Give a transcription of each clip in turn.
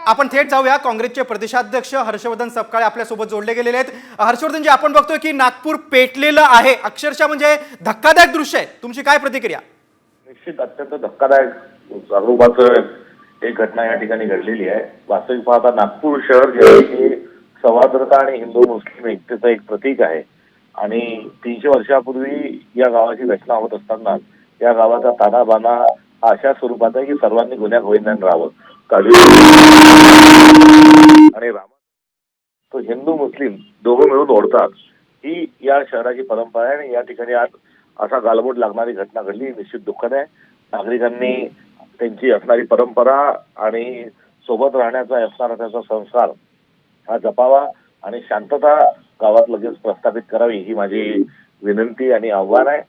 आपण थेट जाऊया. काँग्रेसचे प्रदेशाध्यक्ष हर्षवर्धन सपकाळे आपल्यासोबत जोडले गेलेले आहेत. हर्षवर्धनजी, आपण बघतोय की नागपूर पेटलेलं आहे अक्षरशः, म्हणजे धक्कादायक दृश्य आहे. तुमची काय प्रतिक्रिया? निश्चित अत्यंत धक्कादायक स्वरूपाचं एक घटना या ठिकाणी घडलेली आहे. वास्तविक पाहता नागपूर शहर जे आहे ते सौहार्दता आणि हिंदू मुस्लिम एकतेचं एक प्रतीक आहे आणि 300 वर्षापूर्वी या गावाची रचना होत असताना या गावाचा तानाबाना हा अशा स्वरूपाचा आहे की सर्वांनी गुन्ह्या गोविंदाने राहावं. आणि राम तो हिंदू मुस्लिम दोघं मिळून ओढतात ही या शहराची परंपरा आहे आणि या ठिकाणी आज असा गालबोट लागणारी घटना घडली. निश्चित दुःखद आहे. नागरिकांनी त्यांची असणारी परंपरा आणि सोबत राहण्याचा असणारा त्याचा संस्कार हा जपावा आणि शांतता गावात लगेच प्रस्थापित करावी ही माझी विनंती आणि आव्हान आहे.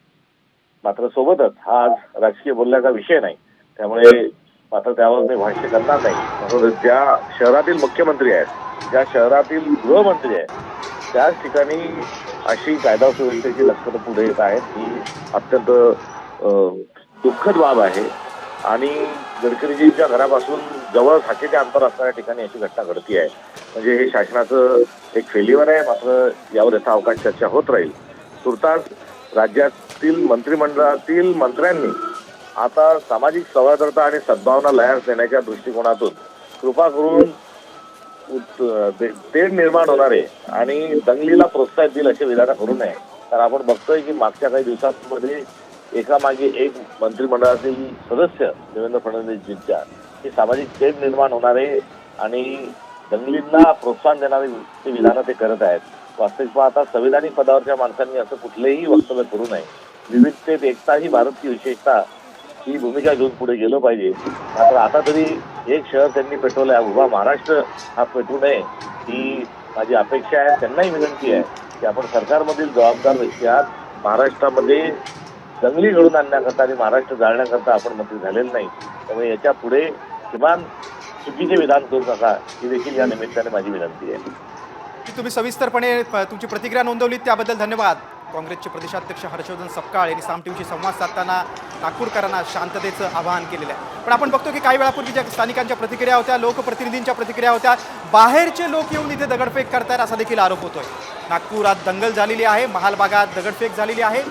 मात्र सोबतच हा आज राजकीय बोलण्याचा विषय नाही, त्यामुळे मात्र त्यावर मी भाष्य करणार नाही. मात्र ज्या शहरातील मुख्यमंत्री आहेत, ज्या शहरातील गृहमंत्री आहेत, त्याच ठिकाणी अशी कायदा सुव्यवस्थेची लक्षणं पुढे येत आहेत ही अत्यंत दुःखद बाब आहे. आणि गडकरीजींच्या घरापासून जवळ हाकेच्या अंतर असणाऱ्या ठिकाणी अशी घटना घडती आहे म्हणजे हे शासनाचं एक फेल्युअर आहे. मात्र यावर यथाअवकाश चर्चा होत राहील. तुर्तास राज्यातील मंत्रिमंडळातील मंत्र्यांनी आता सामाजिक सौहार्दता आणि सद्भावना लयास देण्याच्या दृष्टिकोनातून कृपा करून तेढ निर्माण होणारे आणि दंगलीला प्रोत्साहन देईल असे विधान करू नये. कारण आपण बघतोय की मागच्या काही दिवसांमध्ये एकामागे एक मंत्रिमंडळातील सदस्य देवेंद्र फडणवीसजींच्या हे सामाजिक तेढ निर्माण होणारे आणि दंगलींना प्रोत्साहन देणारे ते विधानं ते करत आहेत. वास्तविक पाहता संविधानिक पदावरच्या माणसांनी असं कुठलेही वक्तव्य करू नये. विविधतेत एकता ही भारतची विशेषता ही भूमिका घेऊन पुढे गेलं पाहिजे. मात्र आता तरी एक शहर त्यांनी पेटवलंय, उभा महाराष्ट्र हा पेटू नये ही माझी अपेक्षा आहे. त्यांनाही विनंती आहे की आपण सरकारमधील जबाबदार व्यक्ती आहात. महाराष्ट्रामध्ये दंगली घडून आणण्याकरता आणि महाराष्ट्र जाळण्याकरता आपण मंत्री झालेलं नाही. त्यामुळे याच्या पुढे किमान चुकीचे विधान करू नका ही देखील या निमित्ताने माझी विनंती आहे. तुम्ही सविस्तरपणे तुमची प्रतिक्रिया नोंदवली त्याबद्दल धन्यवाद. काँग्रेसचे प्रदेशाध्यक्ष हर्षवर्धन सपकाळ यांनी साम टीव्हीशी संवाद साधताना नागपूरकरांना शांततेचं आवाहन केलेलं आहे. पण आपण बघतो की काही वेळापूर्वी ज्या स्थानिकांच्या प्रतिक्रिया होत्या, लोकप्रतिनिधींच्या प्रतिक्रिया होत्या, बाहेरचे लोक येऊन इथे दगडफेक करतात असा देखील आरोप होतोय. नागपुरात दंगल झालेली आहे, महाल भागात दगडफेक झालेली आहे.